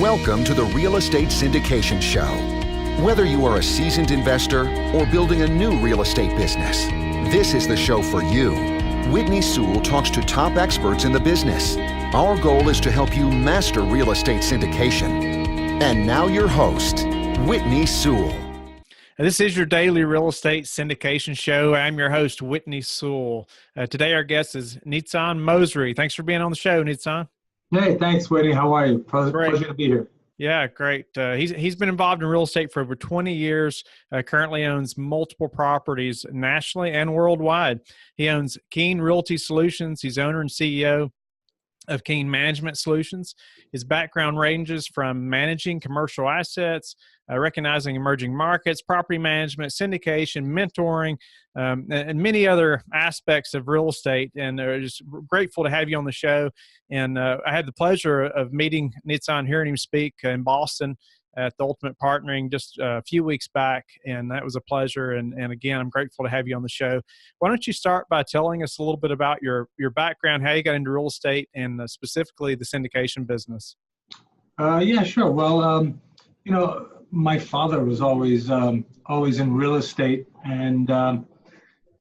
Welcome to the Real Estate Syndication Show. Whether you are a seasoned investor or building a new real estate business, this is the show for you. Whitney Sewell talks to top experts in the business. Our goal is to help you master real estate syndication. And now your host, Whitney Sewell. This is your daily real estate syndication show. I'm your host, Whitney Sewell. Today our guest is Nizan Mosery. Thanks for being on the show, Nitzan. Hey, thanks, Whitney. How are you? Pleasure to be here. Yeah, great. He's been involved in real estate for over 20 years, currently owns multiple properties nationally and worldwide. He owns Keen Realty Solutions. He's owner and CEO of Keen Management Solutions. His background ranges from managing commercial assets, recognizing emerging markets, property management, syndication, mentoring, and many other aspects of real estate. And just grateful to have you on the show. And I had the pleasure of meeting Nitzan, hearing him speak in Boston at the Ultimate Partnering just a few weeks back, and that was a pleasure. And again, I'm grateful to have you on the show. Why don't you start by telling us a little bit about your background, how you got into real estate, and specifically the syndication business? Yeah, sure. Well, my father was always in real estate, and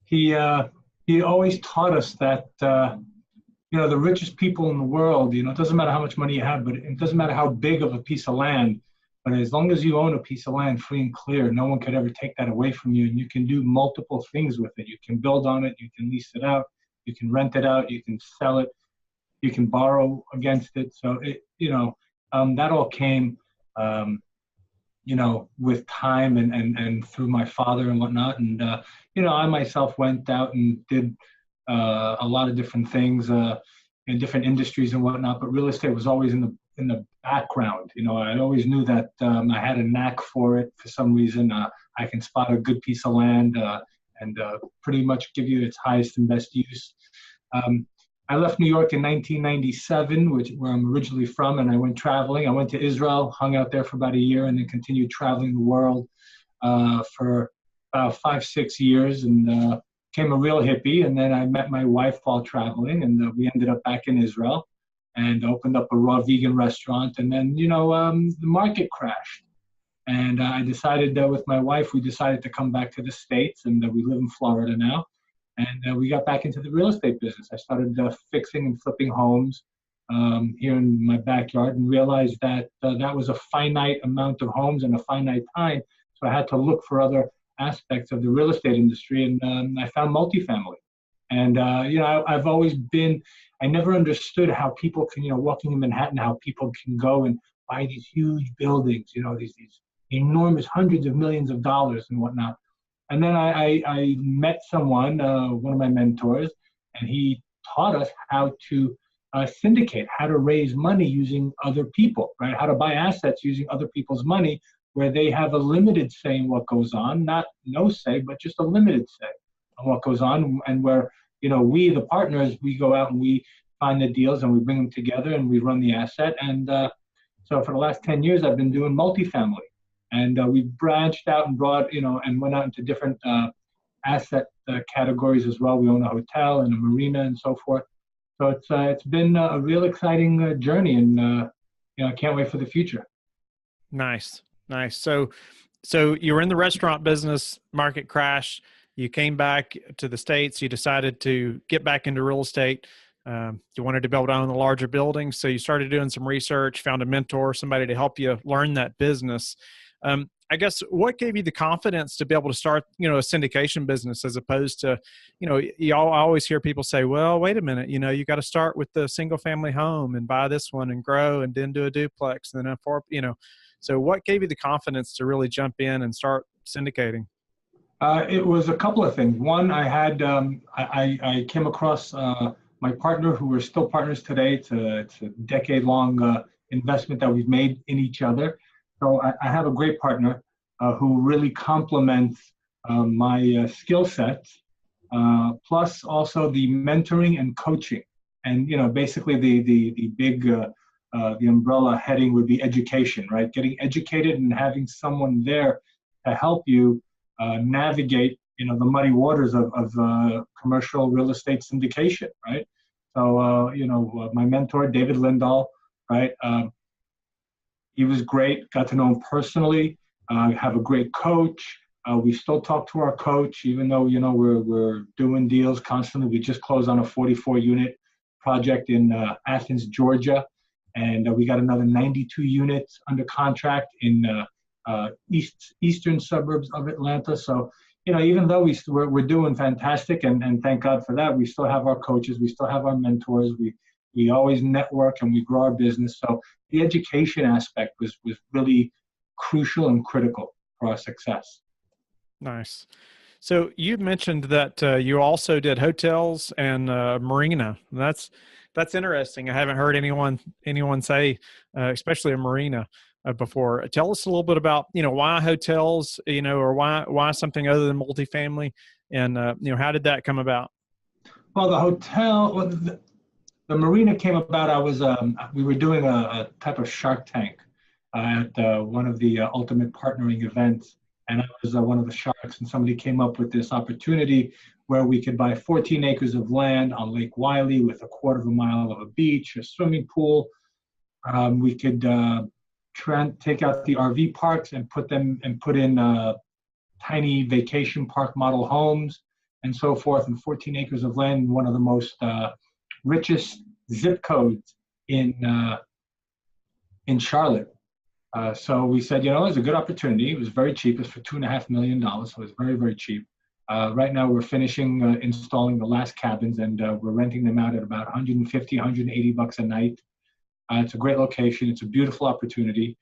he always taught us that the richest people in the world, it doesn't matter how much money you have, but it doesn't matter how big of a piece of land. But as long as you own a piece of land free and clear, no one could ever take that away from you. And you can do multiple things with it. You can build on it. You can lease it out. You can rent it out. You can sell it. You can borrow against it. So, that all came, with time and through my father and whatnot. And, I myself went out and did a lot of different things in different industries and whatnot. But real estate was always in the background. I always knew that I had a knack for it for some reason. I can spot a good piece of land and pretty much give you its highest and best use. I left New York in 1997, where I'm originally from, and I went traveling. I went to Israel, hung out there for about a year, and then continued traveling the world for about 5-6 years, and became a real hippie. And then I met my wife while traveling, and we ended up back in Israel and opened up a raw vegan restaurant. And then, the market crashed. And I decided with my wife, we decided to come back to the States, and we live in Florida now. And we got back into the real estate business. I started fixing and flipping homes here in my backyard, and realized that that was a finite amount of homes and a finite time. So I had to look for other aspects of the real estate industry, and I found multifamily. And, I've always been, I never understood how people can, walking in Manhattan, how people can go and buy these huge buildings, these enormous hundreds of millions of dollars and whatnot. And then I met someone, one of my mentors, and he taught us how to syndicate, how to raise money using other people, right? How to buy assets using other people's money, where they have a limited say in what goes on, not no say, but just a limited say on what goes on. And where, we, the partners, we go out and we find the deals and we bring them together and we run the asset. And so for the last 10 years, I've been doing multifamily. And we branched out and brought, and went out into different asset categories as well. We own a hotel and a marina and so forth. So it's been a real exciting journey, and I can't wait for the future. Nice. So you were in the restaurant business, market crash. You came back to the States. You decided to get back into real estate. You wanted to build on the larger buildings. So you started doing some research, found a mentor, somebody to help you learn that business. I guess what gave you the confidence to be able to start, a syndication business, as opposed to, I always hear people say, well, wait a minute, you got to start with the single family home and buy this one and grow and then do a duplex and then so what gave you the confidence to really jump in and start syndicating? It was a couple of things. One, I had, I came across my partner, who we're still partners today. It's a decade-long investment that we've made in each other. So I have a great partner who really complements my skill sets, plus also the mentoring and coaching. And, basically the big, the umbrella heading would be education, right? Getting educated and having someone there to help you navigate, the muddy waters of commercial real estate syndication, right? So, my mentor, David Lindahl, right? He was great. Got to know him personally. Have a great coach. We still talk to our coach, even though we're doing deals constantly. We just closed on a 44-unit project in Athens, Georgia, and we got another 92 units under contract in eastern suburbs of Atlanta. So, even though we're doing fantastic, and thank God for that, we still have our coaches, we still have our mentors. We always network and we grow our business. So the education aspect was really crucial and critical for our success. Nice. So you mentioned that you also did hotels and marina. That's interesting. I haven't heard anyone say, especially a marina, before. Tell us a little bit about why hotels, or why something other than multifamily, and how did that come about? Well, the marina came about. We were doing a type of Shark Tank at one of the ultimate partnering events. And I was one of the sharks, and somebody came up with this opportunity where we could buy 14 acres of land on Lake Wiley with a quarter of a mile of a beach, a swimming pool. We could take out the RV parks and put in tiny vacation park model homes and so forth, and 14 acres of land in one of the most richest zip codes in Charlotte. So we said, it was a good opportunity. It was very cheap. It was for $2.5 million. So it was very, very cheap. Right now we're finishing installing the last cabins, and we're renting them out at about $150, $180 a night. It's a great location. It's a beautiful opportunity.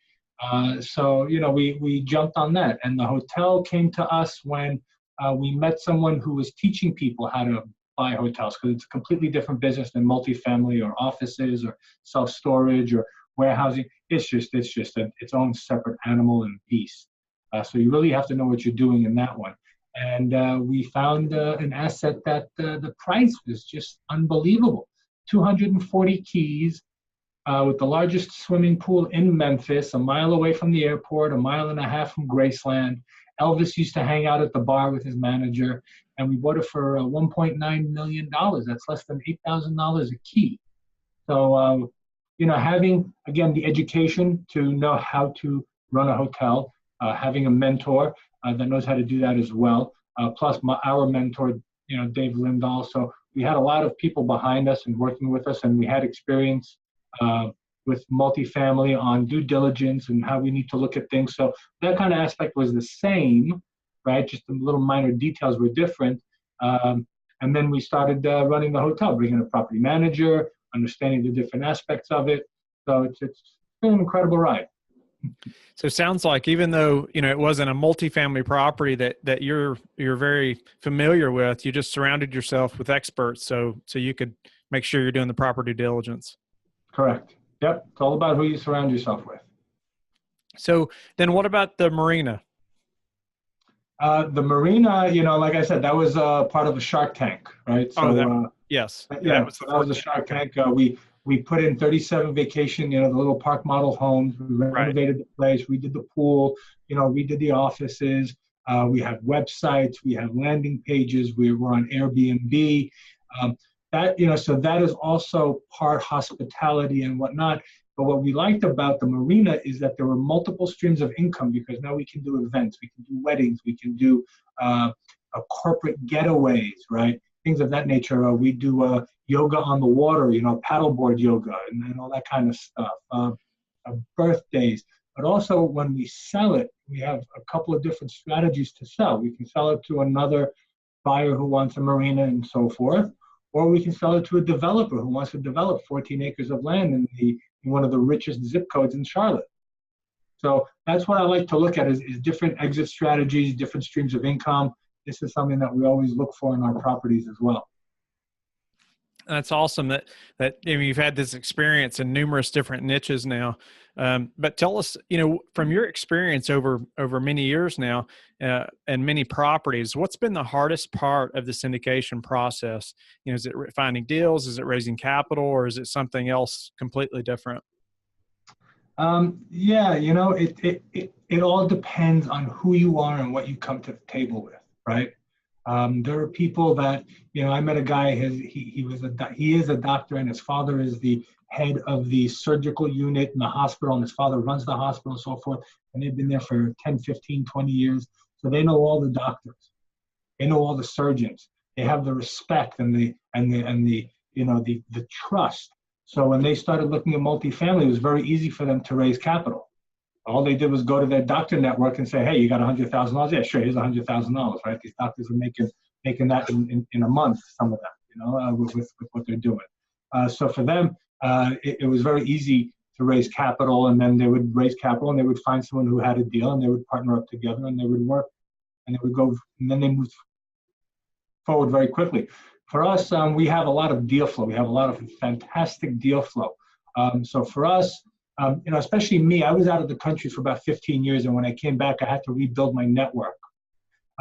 So we jumped on that, and the hotel came to us when we met someone who was teaching people how to buy hotels, because it's a completely different business than multifamily or offices or self-storage or warehousing. It's just its own separate animal and beast. So you really have to know what you're doing in that one. And we found an asset that the price was just unbelievable. 240 keys with the largest swimming pool in Memphis, a mile away from the airport, a mile and a half from Graceland. Elvis used to hang out at the bar with his manager, and we bought it for $1.9 million. That's less than $8,000 a key. So, having, again, the education to know how to run a hotel, having a mentor that knows how to do that as well, plus our mentor, Dave Lindahl. So we had a lot of people behind us and working with us, and we had experience with multifamily on due diligence and how we need to look at things. So that kind of aspect was the same, right? Just the little minor details were different. And then we started running the hotel, bringing a property manager, understanding the different aspects of it. So it's been an incredible ride. So it sounds like, even though it wasn't a multifamily property that you're very familiar with, you just surrounded yourself with experts so you could make sure you're doing the proper due diligence. Correct. Yep. It's all about who you surround yourself with. So then what about the marina? The marina, like I said, that was part of a Shark Tank, right? So, yes. Yeah, that was a Shark Tank. We put in 37 vacation, the little park model homes. We renovated the place. We did the pool. We did the offices. We have websites. We have landing pages. We were on Airbnb. So that is also part hospitality and whatnot. But what we liked about the marina is that there were multiple streams of income, because now we can do events, we can do weddings, we can do corporate getaways, right? Things of that nature. We do yoga on the water, paddleboard yoga and all that kind of stuff, birthdays. But also when we sell it, we have a couple of different strategies to sell. We can sell it to another buyer who wants a marina and so forth, or we can sell it to a developer who wants to develop 14 acres of land in one of the richest zip codes in Charlotte. So that's what I like to look at is different exit strategies, different streams of income. This is something that we always look for in our properties as well. That's awesome that you've had this experience in numerous different niches now. But tell us, from your experience over many years now and many properties, what's been the hardest part of the syndication process? Is it finding deals? Is it raising capital? Or is it something else completely different? It all depends on who you are and what you come to the table with, right? There are people that, I met a guy, he is a doctor, and his father is the head of the surgical unit in the hospital, and his father runs the hospital and so forth. And they've been there for 10, 15, 20 years. So they know all the doctors. They know all the surgeons. They have the respect and the trust. So when they started looking at multifamily, it was very easy for them to raise capital. All they did was go to their doctor network and say, hey, you got $100,000? Yeah, sure, here's $100,000, right? These doctors are making that in a month, some of them, with what they're doing. So for them, it was very easy to raise capital, and then they would raise capital and they would find someone who had a deal, and they would partner up together, and they would work, and they would go, and then they moved forward very quickly. For us, we have a lot of deal flow. We have a lot of fantastic deal flow. So for us, especially me, I was out of the country for about 15 years, and when I came back, I had to rebuild my network.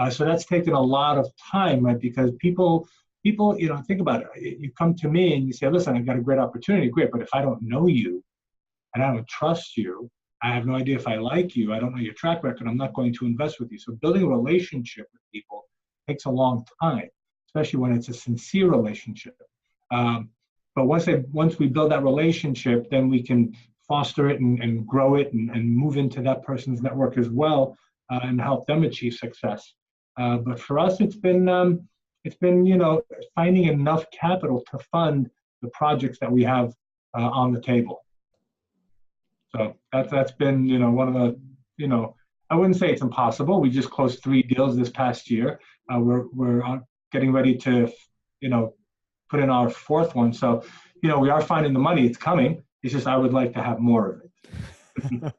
So that's taken a lot of time, right? Because people, think about it. You come to me and you say, listen, I've got a great opportunity, great, but if I don't know you and I don't trust you, I have no idea if I like you, I don't know your track record, I'm not going to invest with you. So building a relationship with people takes a long time, especially when it's a sincere relationship. But once we build that relationship, then we can foster it and grow it and move into that person's network as well, and help them achieve success. But for us, it's been finding enough capital to fund the projects that we have on the table. So that's been one of the I wouldn't say it's impossible. We just closed 3 deals this past year. We're getting ready to put in our 4th one. So we are finding the money. It's coming. It's just I would like to have more of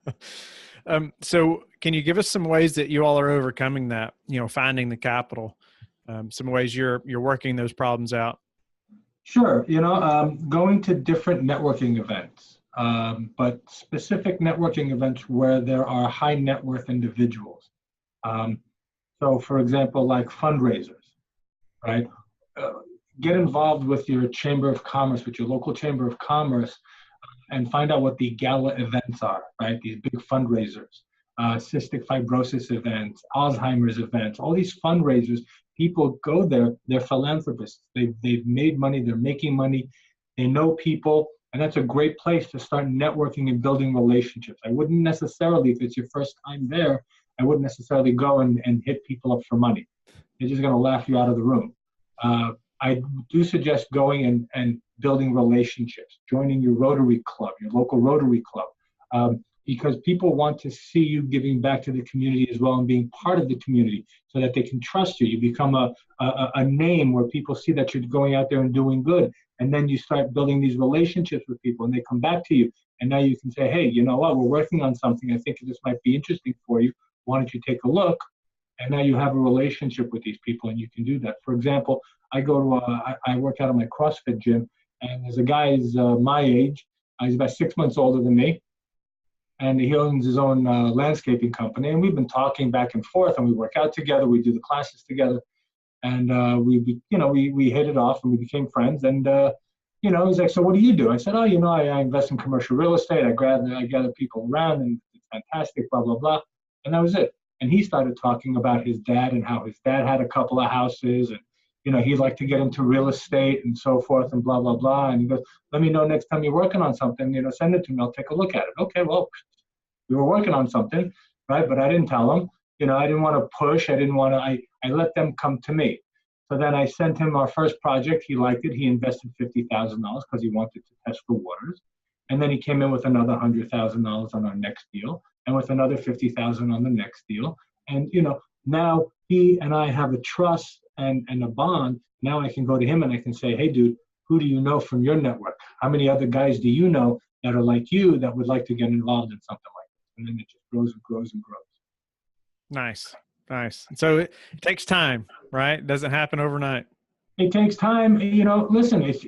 it. So can you give us some ways that you all are overcoming that, finding the capital, some ways you're working those problems out? Sure. Going to different networking events, but specific networking events where there are high net worth individuals. So for example, like fundraisers, right? Get involved with your chamber of commerce, with your local chamber of commerce, and find out what the gala events are, right? These big fundraisers, cystic fibrosis events, Alzheimer's events, all these fundraisers, people go there, they're philanthropists. They've made money, they're making money, they know people, and that's a great place to start networking and building relationships. I wouldn't necessarily, if it's your first time there, I wouldn't necessarily go and hit people up for money. They're just gonna laugh you out of the room. I do suggest going and building relationships, joining your Rotary Club, your local Rotary Club, because people want to see you giving back to the community as well and being part of the community so that they can trust you. You become a name where people see that you're going out there and doing good. And then you start building these relationships with people and they come back to you. And now you can say, hey, you know what, we're working on something. I think this might be interesting for you. Why don't you take a look? And now you have a relationship with these people and you can do that. For example, I work out of my CrossFit gym, and there's a guy who's my age. He's about 6 months older than me, and he owns his own landscaping company. And we've been talking back and forth, and we work out together. We do the classes together, and we hit it off, and we became friends. And he's like, so what do you do? I said, I invest in commercial real estate. I gather people around, and it's fantastic, blah blah blah. And that was it. And he started talking about his dad and how his dad had a couple of houses, and he'd like to get into real estate and so forth and blah, blah, blah. And he goes, let me know next time you're working on something, send it to me. I'll take a look at it. Okay, well, we were working on something, right? But I didn't tell him, I didn't want to push. I let them come to me. So then I sent him our first project. He liked it. He invested $50,000 because he wanted to test the waters. And then he came in with another $100,000 on our next deal and with another $50,000 on the next deal. And, now he and I have a trust and a bond. Now I can go to him and I can say, hey, dude, who do you know from your network? How many other guys do you know that are like you that would like to get involved in something like this? And then it just grows and grows and grows. Nice. So it takes time, right? It doesn't happen overnight. It takes time. Listen, if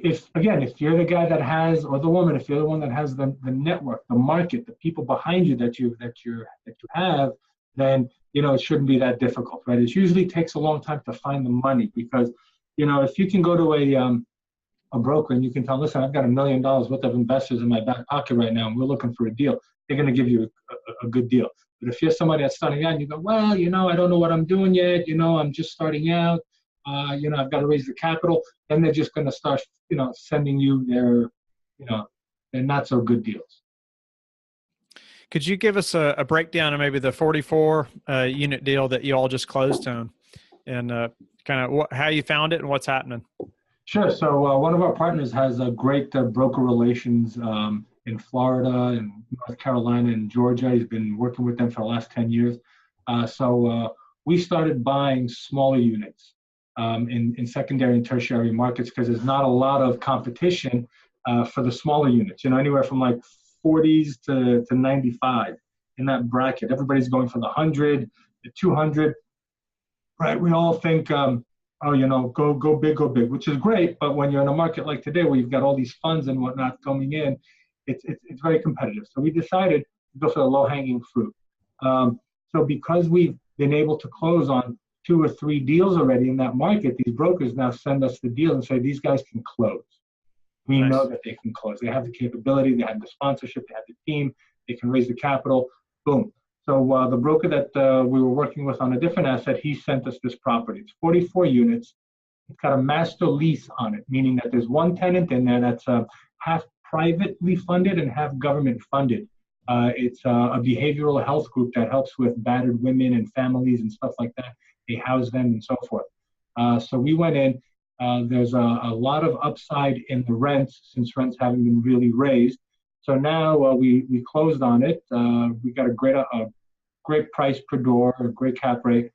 you're the guy that has, or the woman, if you're the one that has the network, the market, the people behind you that you have, then it shouldn't be that difficult, right? It usually takes a long time to find the money because, if you can go to a broker and you can tell, listen, I've got $1 million worth of investors in my back pocket right now and we're looking for a deal, they're going to give you a good deal. But if you're somebody that's starting out and you go, well, I don't know what I'm doing yet, I'm just starting out, I've got to raise the capital, then they're just going to start, sending you their they're not so good deals. Could you give us a breakdown of maybe the 44 unit deal that you all just closed on, and kind of how you found it and what's happening? Sure. So one of our partners has a great broker relations in Florida and North Carolina and Georgia. He's been working with them for the last 10 years. So we started buying smaller units in secondary and tertiary markets because there's not a lot of competition for the smaller units, anywhere from like 40s to 95 in that bracket. Everybody's going for the 100, the 200, right? We all think, go big, which is great. But when you're in a market like today, where you've got all these funds and whatnot coming in, it's very competitive. So we decided to go for the low-hanging fruit. So because we've been able to close on 2 or 3 deals already in that market, these brokers now send us the deal and say, these guys can close. We Nice. know that they can close. They have the capability, they have the sponsorship, they have the team, they can raise the capital, boom. So the broker that we were working with on a different asset, he sent us this property. It's 44 units. It's got a master lease on it, meaning that there's one tenant in there that's half privately funded and half government funded. It's a behavioral health group that helps with battered women and families and stuff like that. They house them and so forth. So we went in. There's a lot of upside in the rents since rents haven't been really raised. So now we closed on it. We got a great price per door, a great cap rate.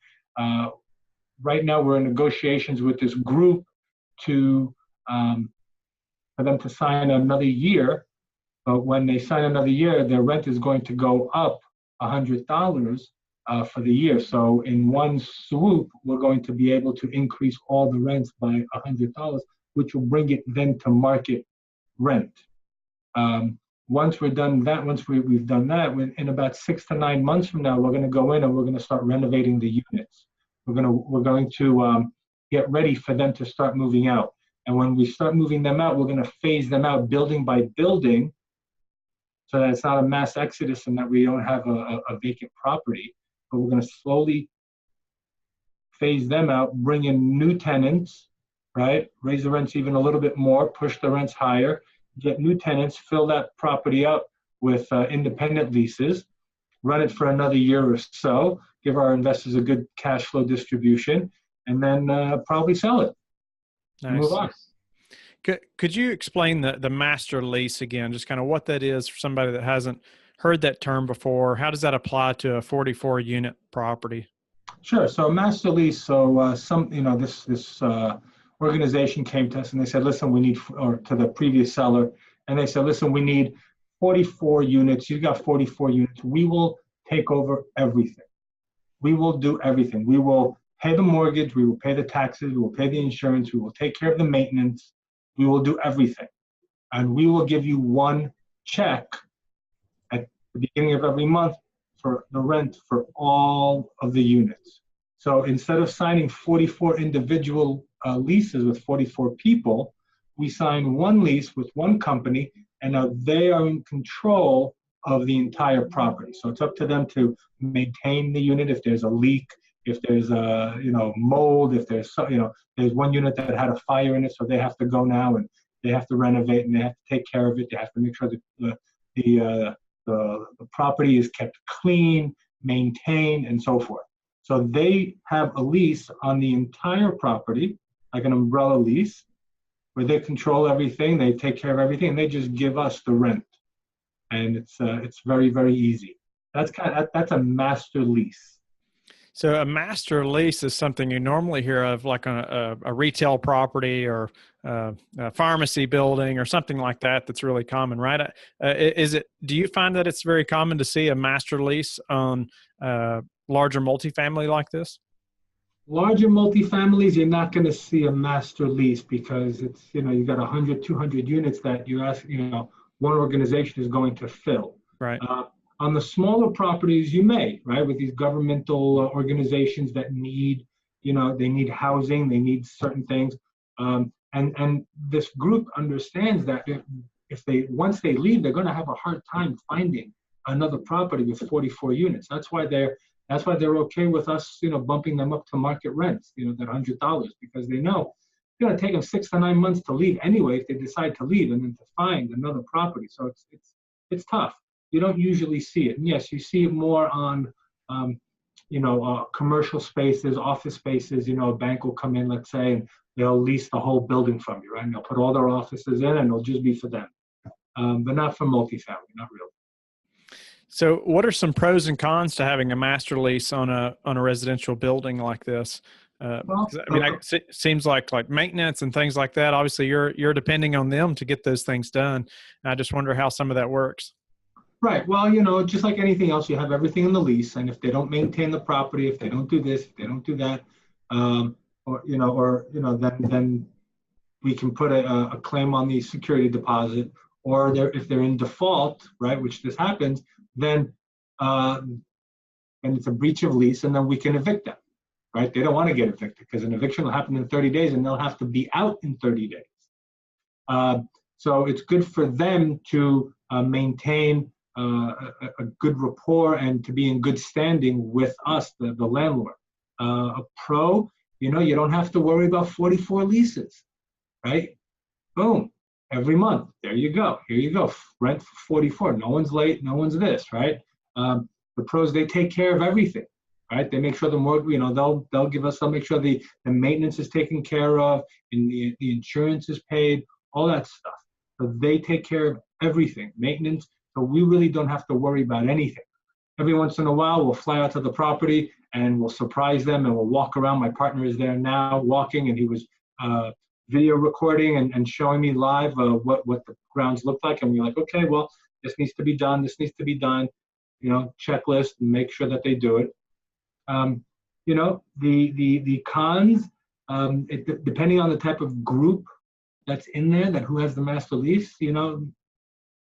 Right now we're in negotiations with this group for them to sign another year. But when they sign another year, their rent is going to go up $100 for the year. So in one swoop, we're going to be able to increase all the rents by $100, which will bring it then to market rent. Once we've done that, in about 6 to 9 months from now, we're going to go in and we're going to start renovating the units. We're going to get ready for them to start moving out. And when we start moving them out, we're going to phase them out building by building, so that it's not a mass exodus and that we don't have a vacant property. But we're going to slowly phase them out, bring in new tenants, right? Raise the rents even a little bit more, push the rents higher, get new tenants, fill that property up with independent leases, run it for another year or so, give our investors a good cash flow distribution, and then probably sell it. Nice. Move on. Could you explain the master lease again, just kind of what that is for somebody that hasn't heard that term before? How does that apply to a 44 unit property? Sure. So a master lease. So this organization came to us and they said, listen, to the previous seller, and they said, listen, we need 44 units. You've got 44 units. We will take over everything. We will do everything. We will pay the mortgage. We will pay the taxes. We will pay the insurance. We will take care of the maintenance. We will do everything. And we will give you one check at the beginning of every month for the rent for all of the units. So instead of signing 44 individual leases with 44 people, we sign one lease with one company, and now they are in control of the entire property. So it's up to them to maintain the unit if there's a leak, if there's mold, if there's there's one unit that had a fire in it, so they have to go now and they have to renovate and they have to take care of it. They have to make sure that the property is kept clean, maintained, and so forth. So they have a lease on the entire property, like an umbrella lease, where they control everything, they take care of everything, and they just give us the rent. And it's very, very easy. That's a master lease. So a master lease is something you normally hear of, like a retail property or a pharmacy building or something like that. That's really common, right? Do you find that it's very common to see a master lease on larger multifamily like this? Larger multifamilies, you're not going to see a master lease because it's, you've got 100, 200 units that you're asking, one organization is going to fill. Right. On the smaller properties, you may, right, with these governmental organizations that need, they need housing, they need certain things. And this group understands that once they leave, they're going to have a hard time finding another property with 44 units. That's why they're okay with us, bumping them up to market rents, that $100, because they know going to take them 6 to 9 months to leave anyway if they decide to leave, and then to find another property. So it's tough. You don't usually see it. And yes, you see it more on commercial spaces, office spaces. A bank will come in, let's say, and they'll lease the whole building from you, right? And they'll put all their offices in, and it'll just be for them, but not for multifamily, not really. So what are some pros and cons to having a master lease on a residential building like this? It seems like maintenance and things like that. Obviously, you're depending on them to get those things done. And I just wonder how some of that works. Right. Well, just like anything else, you have everything in the lease, and if they don't maintain the property, if they don't do this, if they don't do that, then we can put a claim on the security deposit, or if they're in default, right, which this happens, then it's a breach of lease, and then we can evict them, right? They don't want to get evicted because an eviction will happen in 30 days, and they'll have to be out in 30 days. So it's good for them to maintain a good rapport and to be in good standing with us, the landlord. A pro, you don't have to worry about 44 leases, right? Boom, every month, there you go. Here you go, rent for 44. No one's late, no one's this, right? The pros, they take care of everything, right? They make sure the mortgage, they'll make sure the maintenance is taken care of, and the insurance is paid, all that stuff. So they take care of everything, maintenance. So we really don't have to worry about anything. Every once in a while, we'll fly out to the property and we'll surprise them, and we'll walk around. My partner is there now walking, and he was video recording and showing me live what the grounds look like. And we're like, okay, well, this needs to be done. This needs to be done. Checklist, and make sure that they do it. The cons, depending on the type of group that's in there, that who has the master lease,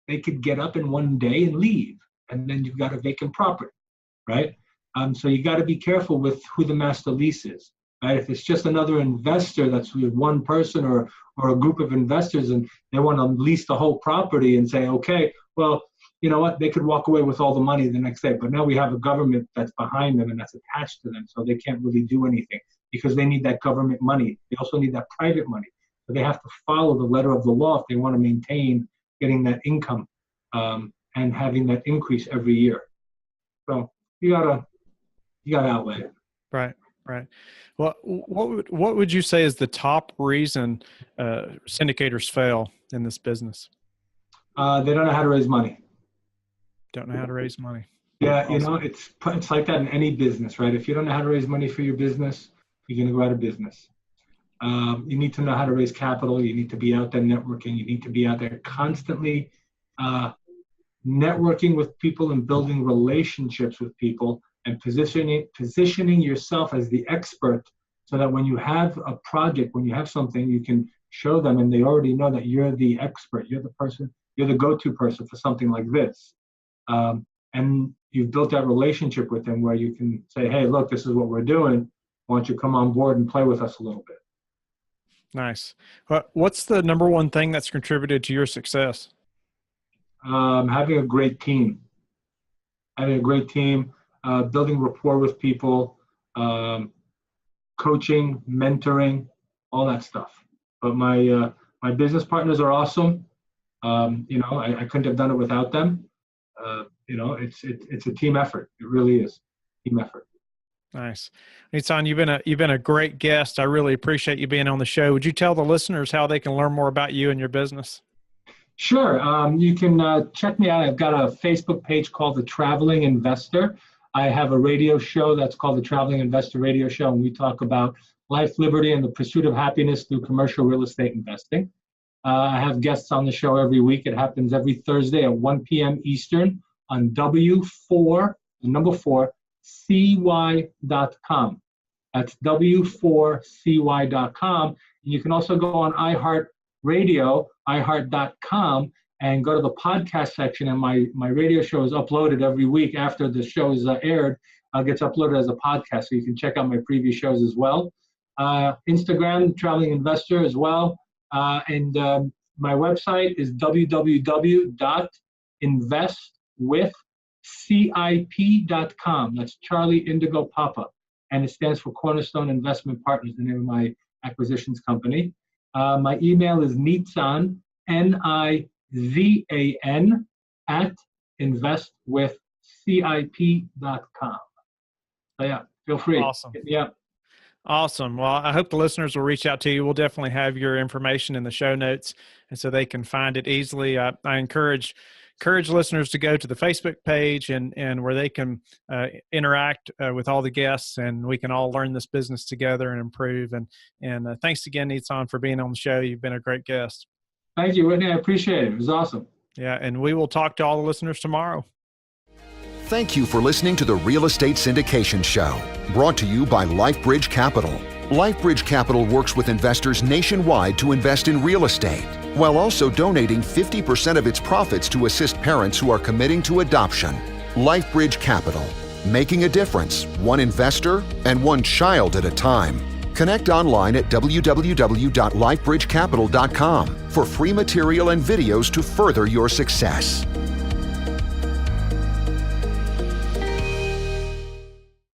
they could get up in one day and leave, and then you've got a vacant property, right? So you got to be careful with who the master lease is, right? If it's just another investor that's with one person or a group of investors, and they want to lease the whole property and say, okay, well, you know what, they could walk away with all the money the next day, but now we have a government that's behind them and that's attached to them, so they can't really do anything because they need that government money. They also need that private money. So they have to follow the letter of the law if they want to maintain getting that income and having that increase every year. So you gotta outlay it. Right. Well, what would you say is the top reason syndicators fail in this business? They don't know how to raise money. Don't know how to raise money. Yeah, awesome. It's like that in any business, right? If you don't know how to raise money for your business, you're going to go out of business. You need to know how to raise capital. You need to be out there networking. You need to be out there constantly networking with people and building relationships with people, and positioning yourself as the expert, so that when you have a project, when you have something, you can show them and they already know that you're the expert. You're the person, you're the go-to person for something like this. And you've built that relationship with them where you can say, hey, look, this is what we're doing. Why don't you come on board and play with us a little bit? Nice. What's the number one thing that's contributed to your success? Having a great team. Building rapport with people, coaching, mentoring, all that stuff. But my business partners are awesome. I couldn't have done it without them. It's a team effort. It really is team effort. Nice. Nizan, you've been a great guest. I really appreciate you being on the show. Would you tell the listeners how they can learn more about you and your business? Sure. You can check me out. I've got a Facebook page called The Traveling Investor. I have a radio show that's called The Traveling Investor Radio Show, and we talk about life, liberty, and the pursuit of happiness through commercial real estate investing. I have guests on the show every week. It happens every Thursday at 1 p.m. Eastern on W4, the number 4, CY.com. That's W4CY.com. You can also go on iHeartRadio, iHeart.com, and go to the podcast section, and my radio show is uploaded every week after the show is aired. Gets uploaded as a podcast, so you can check out my previous shows as well. Instagram, Traveling Investor as well. And my website is www.investwithcip.com. That's Charlie Indigo Papa, and it stands for Cornerstone Investment Partners, the name of my acquisitions company. My email is Nitzan, Nizan, at investwithcip.com. So yeah, feel free. Awesome. Hit me up. Awesome. Well, I hope the listeners will reach out to you. We'll definitely have your information in the show notes, and so they can find it easily. I encourage listeners to go to the Facebook page and where they can interact with all the guests, and we can all learn this business together and improve. And thanks again, Nizan, for being on the show. You've been a great guest. Thank you, Whitney. I appreciate it. It was awesome. Yeah, and we will talk to all the listeners tomorrow. Thank you for listening to the Real Estate Syndication Show, brought to you by Life Bridge Capital. Life Bridge Capital works with investors nationwide to invest in real estate, while also donating 50% of its profits to assist parents who are committing to adoption. Life Bridge Capital, making a difference, one investor and one child at a time. Connect online at www.lifebridgecapital.com for free material and videos to further your success.